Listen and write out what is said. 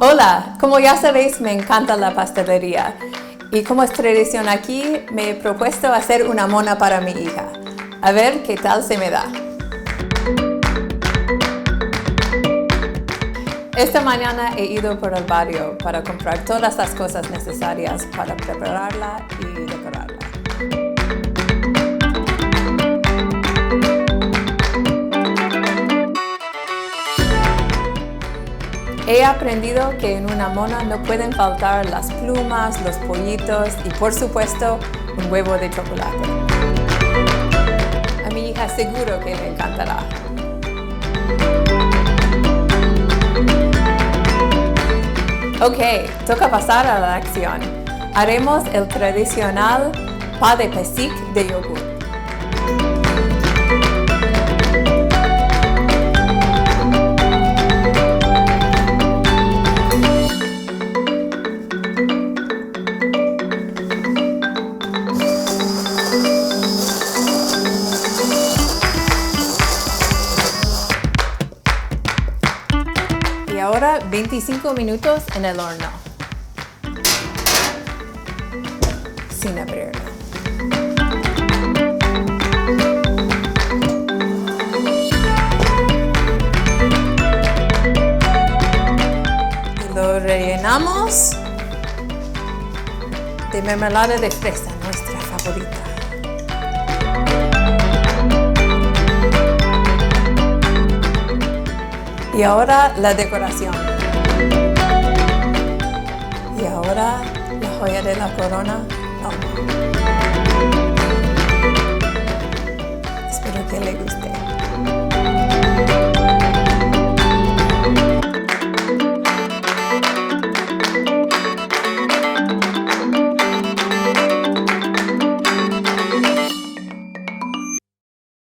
Hola, como ya sabéis, me encanta la pastelería y como es tradición aquí, me he propuesto hacer una mona para mi hija. A ver qué tal se me da. Esta mañana he ido por el barrio para comprar todas las cosas necesarias para prepararla y decorarla. He aprendido que en una mona no pueden faltar las plumas, los pollitos y, por supuesto, un huevo de chocolate. A mi hija seguro que le encantará. Ok, toca pasar a la acción. Haremos el tradicional pa de pesic de yogur. Y ahora 25 minutos en el horno, sin abrirlo. Y lo rellenamos de mermelada de fresa, nuestra favorita. Y ahora la decoración. Y ahora la joya de la corona. Oh. Espero que le guste.